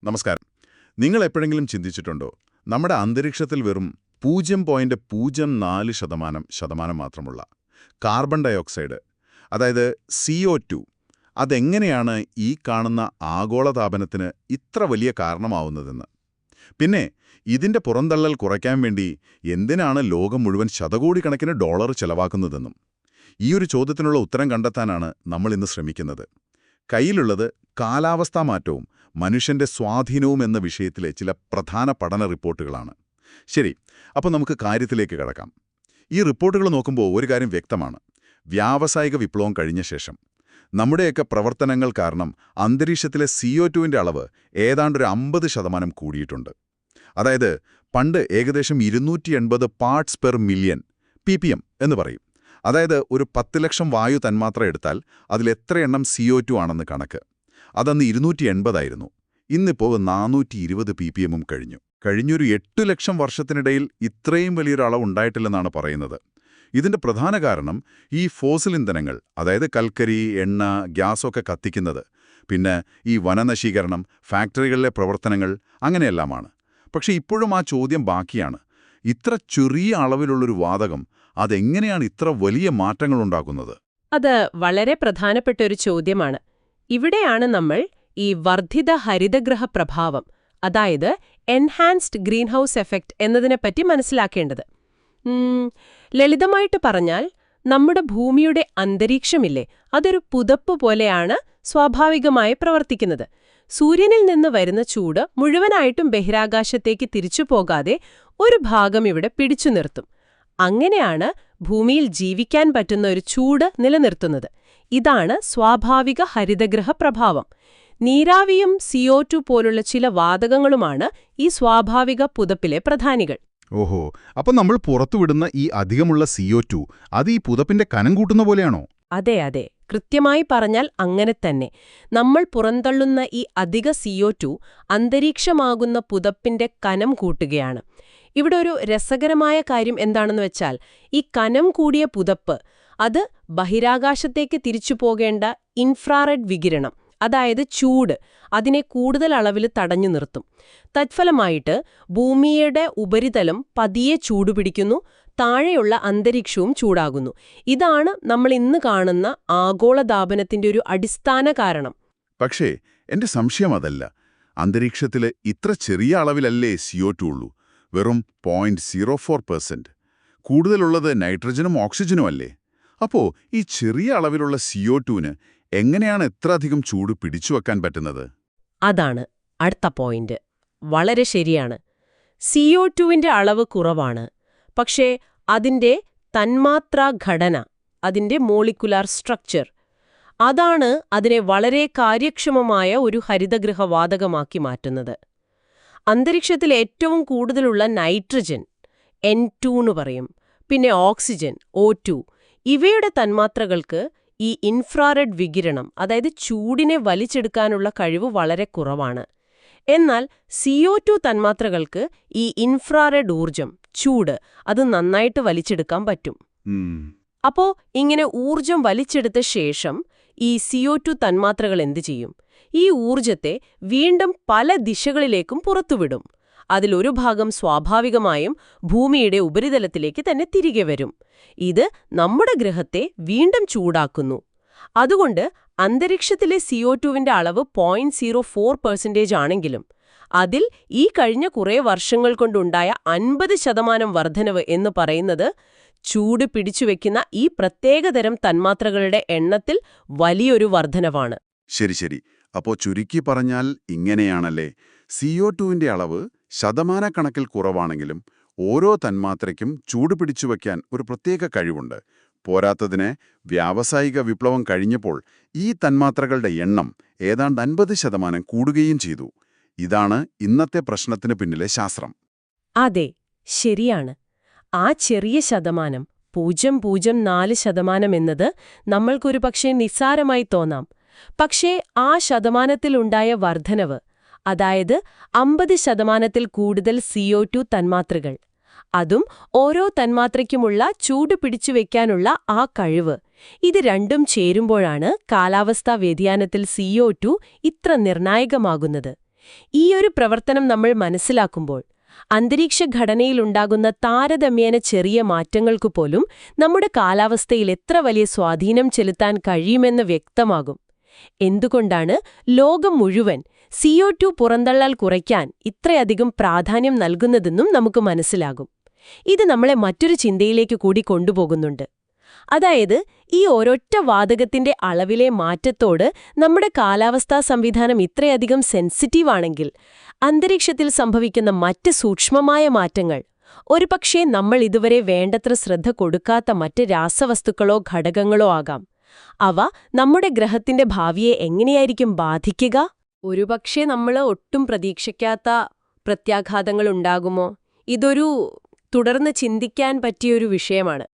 നമസ്കാരം. നിങ്ങൾ എപ്പോഴെങ്കിലും ചിന്തിച്ചിട്ടുണ്ടോ, നമ്മുടെ അന്തരീക്ഷത്തിൽ വെറും 0.04% മാത്രമുള്ള കാർബൺ ഡയോക്സൈഡ്, അതായത് CO2, അതെങ്ങനെയാണ് ഈ കാണുന്ന ആഗോളതാപനത്തിന് ഇത്ര വലിയ കാരണമാവുന്നതെന്ന്? പിന്നെ ഇതിന്റെ പുറന്തള്ളൽ കുറയ്ക്കാൻ വേണ്ടി എന്തിനാണ് ലോകം മുഴുവൻ ശതകോടിക്കണക്കിന് ഡോളർ ചെലവാക്കുന്നതെന്നും? ഈയൊരു ചോദ്യത്തിനുള്ള ഉത്തരം കണ്ടെത്താനാണ് നമ്മൾ ഇന്ന് ശ്രമിക്കുന്നത്. കയ്യിലുള്ളത് കാലാവസ്ഥാ മാറ്റവും മനുഷ്യന്റെ സ്വാധീനവും എന്ന വിഷയത്തിലെ ചില പ്രധാന പഠന റിപ്പോർട്ടുകളാണ്. ശരി, അപ്പോൾ നമുക്ക് കാര്യത്തിലേക്ക് കടക്കാം. ഈ റിപ്പോർട്ടുകൾ നോക്കുമ്പോൾ ഒരു കാര്യം വ്യക്തമാണ്. വ്യാവസായിക വിപ്ലവം കഴിഞ്ഞ ശേഷം നമ്മുടെയൊക്കെ പ്രവർത്തനങ്ങൾ കാരണം അന്തരീക്ഷത്തിലെ CO2-ന്റെ അളവ് ഏതാണ്ടൊരു 50% കൂടിയിട്ടുണ്ട്. അതായത് പണ്ട് ഏകദേശം 280 പാർട്സ് പെർ മില്യൺ ppm എന്ന് പറയും. അതായത് ഒരു 10 ലക്ഷം വായു തന്മാത്ര എടുത്താൽ അതിലെത്ര എണ്ണം CO2 ആണെന്ന് കണക്ക്. അതന്ന് 280 ആയിരുന്നു. ഇന്നിപ്പോൾ 420 ppm കഴിഞ്ഞൊരു 8 ലക്ഷം വർഷത്തിനിടയിൽ ഇത്രയും വലിയൊരു അളവ് ഉണ്ടായിട്ടില്ലെന്നാണ് പറയുന്നത്. ഇതിന്റെ പ്രധാന കാരണം ഈ ഫോസിൽ ഇന്ധനങ്ങൾ, അതായത് കൽക്കരി, എണ്ണ, ഗ്യാസൊക്കെ കത്തിക്കുന്നത്, പിന്നെ ഈ വനനശീകരണം, ഫാക്ടറികളിലെ പ്രവർത്തനങ്ങൾ, അങ്ങനെയെല്ലാമാണ്. പക്ഷെ ഇപ്പോഴും ആ ചോദ്യം ബാക്കിയാണ്. ഇത്ര ചെറിയ അളവിലുള്ളൊരു വാതകം അതെങ്ങനെയാണ് ഇത്ര വലിയ മാറ്റങ്ങളുണ്ടാക്കുന്നത്? അത് വളരെ പ്രധാനപ്പെട്ട ഒരു ചോദ്യമാണ്. ഇവിടെയാണ് നമ്മൾ ഈ വർദ്ധിത ഹരിതഗൃഹ പ്രഭാവം, അതായത് എൻഹാൻസ്ഡ് ഗ്രീൻഹൗസ് എഫക്റ്റ് എന്നതിനെപ്പറ്റി മനസ്സിലാക്കേണ്ടത്. ലളിതമായിട്ട് പറഞ്ഞാൽ, നമ്മുടെ ഭൂമിയുടെ അന്തരീക്ഷമില്ലേ, അതൊരു പുതപ്പ് പോലെയാണ് സ്വാഭാവികമായി പ്രവർത്തിക്കുന്നത്. സൂര്യനിൽ നിന്ന് വരുന്ന ചൂട് മുഴുവനായിട്ടും ബഹിരാകാശത്തേക്ക് തിരിച്ചു പോകാതെ ഒരു ഭാഗം ഇവിടെ പിടിച്ചു നിർത്തും. അങ്ങനെയാണ് ഭൂമിയിൽ ജീവിക്കാൻ പറ്റുന്ന ഒരു ചൂട് നിലനിർത്തുന്നത്. ഇതാണ് സ്വാഭാവിക ഹരിതഗൃഹ പ്രഭാവം. നീരാവിയും CO2 പോലുള്ള ചില വാതകങ്ങളുമാണ് ഈ സ്വാഭാവിക പുതപ്പിലെ പ്രധാനികൾ. ഓഹോ, അപ്പം നമ്മൾ പുറത്തുവിടുന്ന ഈ അധികമുള്ള CO2 അത് ഈ പുതപ്പിന്റെ കനം കൂട്ടുന്ന പോലെയാണോ? അതെ അതെ, കൃത്യമായി പറഞ്ഞാൽ അങ്ങനെ തന്നെ. നമ്മൾ പുറന്തള്ളുന്ന ഈ അധിക CO2 അന്തരീക്ഷമാകുന്ന പുതപ്പിന്റെ കനം കൂട്ടുകയാണ്. ഇവിടെ ഒരു രസകരമായ കാര്യം എന്താണെന്ന് വെച്ചാൽ, ഈ കനം കൂടിയ പുതപ്പ് അത് ബഹിരാകാശത്തേക്ക് തിരിച്ചു പോകേണ്ട ഇൻഫ്രാറെഡ് വികിരണം, അതായത് ചൂട്, അതിനെ കൂടുതൽ അളവിൽ തടഞ്ഞു നിർത്തും. തത്ഫലമായിട്ട് ഭൂമിയുടെ ഉപരിതലം പതിയെ ചൂടുപിടിക്കുന്നു, താഴെയുള്ള അന്തരീക്ഷവും ചൂടാകുന്നു. ഇതാണ് നമ്മൾ ഇന്ന് കാണുന്ന ആഗോളതാപനത്തിന്റെ ഒരു അടിസ്ഥാന കാരണം. പക്ഷേ എന്റെ സംശയം അതല്ല. അന്തരീക്ഷത്തില് ഇത്ര ചെറിയ അളവിലല്ലേ CO2 ഉള്ളൂ? വെറും 0.04%. കൂടുതലുള്ളത് നൈട്രജനും ഓക്സിജനും അല്ലേ? അപ്പോ ഈ ചെറിയ അളവിലുള്ള CO2-ന് എങ്ങനെയാണ് എത്ര അധികം ചൂട് പിടിച്ചുവെക്കാൻ പറ്റുന്നത്? അതാണ് അടുത്ത പോയിന്റ്. വളരെ ശരിയാണ്. CO2-ന്റെ അളവ് കുറവാണ്, പക്ഷേ അതിന്റെ തന്മാത്രാ ഘടന, അതിന്റെ മോളിക്കുലാർ സ്ട്രക്ചർ, അതാണ് അതിനെ വളരെ കാര്യക്ഷമമായ ഒരു ഹരിതഗൃഹവാതകമാക്കി മാറ്റുന്നത്. അന്തരീക്ഷത്തിൽ ഏറ്റവും കൂടുതലുള്ള നൈട്രജൻ, N2 എന്ന് പറയും, പിന്നെ ഓക്സിജൻ, O2, ഇവയുടെ തന്മാത്രകൾക്ക് ഈ ഇൻഫ്രാറെഡ് വികിരണം, അതായത് ചൂടിനെ വലിച്ചെടുക്കാനുള്ള കഴിവ് വളരെ കുറവാണ്. എന്നാൽ CO2 തന്മാത്രകൾക്ക് ഈ ഇൻഫ്രാറെഡ് ഊർജം, ചൂട്, അത് നന്നായിട്ട് വലിച്ചെടുക്കാൻ പറ്റും. അപ്പോ ഇങ്ങനെ ഊർജം വലിച്ചെടുത്ത ശേഷം ഈ CO2 തന്മാത്രകൾ എന്തു ചെയ്യും? ഈ ഊർജത്തെ വീണ്ടും പല ദിശകളിലേക്കും പുറത്തുവിടും. അതിലൊരു ഭാഗം സ്വാഭാവികമായും ഭൂമിയുടെ ഉപരിതലത്തിലേക്ക് തന്നെ തിരികെ വരും. ഇത് നമ്മുടെ ഗ്രഹത്തെ വീണ്ടും ചൂടാക്കുന്നു. അതുകൊണ്ട് അന്തരീക്ഷത്തിലെ CO2-വിന്റെ അളവ് 0.04% ആണെങ്കിലും അതിൽ ഈ കഴിഞ്ഞ കുറേ വർഷങ്ങൾ കൊണ്ടുണ്ടായ 50% വർധനവ് എന്ന് പറയുന്നത് ചൂട് പിടിച്ചുവെക്കുന്ന ഈ പ്രത്യേകതരം തന്മാത്രകളുടെ എണ്ണത്തിൽ വലിയൊരു വർധനവാണ്. ശരി. അപ്പോ ചുരുക്കി പറഞ്ഞാൽ ഇങ്ങനെയാണല്ലേ, CO2-വിന്റെ അളവ് ശതമാനക്കണക്കിൽ കുറവാണെങ്കിലും ഓരോ തന്മാത്രയ്ക്കും ചൂട് പിടിച്ചുവെക്കാൻ ഒരു പ്രത്യേക കഴിവുണ്ട്. പോരാത്തതിന് വ്യാവസായിക വിപ്ലവം കഴിഞ്ഞപ്പോൾ ഈ തന്മാത്രകളുടെ എണ്ണം ഏതാണ്ട് 50% കൂടുകയും ചെയ്തു. ഇതാണ് ഇന്നത്തെ പ്രശ്നത്തിന് പിന്നിലെ ശാസ്ത്രം. അതെ, ശരിയാണ്. ആ ചെറിയ ശതമാനം, 0.04% എന്നത് നമ്മൾക്കൊരു പക്ഷേ നിസ്സാരമായി തോന്നാം. പക്ഷേ ആ ശതമാനത്തിലുണ്ടായ വർധനവ്, അതായത് 50% കൂടുതൽ CO2 തന്മാത്രകൾ, അതും ഓരോ തന്മാത്രയ്ക്കുമുള്ള ചൂട് പിടിച്ചുവെക്കാനുള്ള ആ കഴിവ്, ഇത് രണ്ടും ചേരുമ്പോഴാണ് കാലാവസ്ഥാ വ്യതിയാനത്തിൽ CO2 ഇത്ര നിർണായകമാകുന്നത്. ഈയൊരു പ്രവർത്തനം നമ്മൾ മനസ്സിലാക്കുമ്പോൾ അന്തരീക്ഷ ഘടനയിലുണ്ടാകുന്ന താരതമ്യേന ചെറിയ മാറ്റങ്ങൾക്കു പോലും നമ്മുടെ കാലാവസ്ഥയിൽ എത്ര വലിയ സ്വാധീനം ചെലുത്താൻ കഴിയുമെന്ന് വ്യക്തമാകും. എന്തുകൊണ്ടാണ് ലോകം മുഴുവൻ CO2 പുറന്തള്ളൽ കുറയ്ക്കാൻ ഇത്രയധികം പ്രാധാന്യം നൽകുന്നതെന്നും നമുക്ക് മനസ്സിലാകും. ഇത് നമ്മളെ മറ്റൊരു ചിന്തയിലേക്ക് കൂടി കൊണ്ടുപോകുന്നുണ്ട്. അതായത്, ഈ ഒരൊറ്റ വാതകത്തിന്റെ അളവിലെ മാറ്റത്തോട് നമ്മുടെ കാലാവസ്ഥാ സംവിധാനം ഇത്രയധികം സെൻസിറ്റീവാണെങ്കിൽ, അന്തരീക്ഷത്തിൽ സംഭവിക്കുന്ന മറ്റ് സൂക്ഷ്മമായ മാറ്റങ്ങൾ, ഒരുപക്ഷേ നമ്മൾ ഇതുവരെ വേണ്ടത്ര ശ്രദ്ധ കൊടുക്കാത്ത മറ്റ് രാസവസ്തുക്കളോ ഘടകങ്ങളോ ആകാം. അവ നമ്മുടെ ഗ്രഹത്തിന്റെ ഭാവിയെ എങ്ങനെയായിരിക്കും ബാധിക്കുക? ഒരുപക്ഷേ നമ്മൾ ഒട്ടും പ്രതീക്ഷിക്കാത്ത പ്രത്യാഘാതങ്ങൾ ഉണ്ടാകുമോ? ഇതൊരു തുടർന്ന് ചിന്തിക്കാൻ പറ്റിയൊരു വിഷയമാണ്.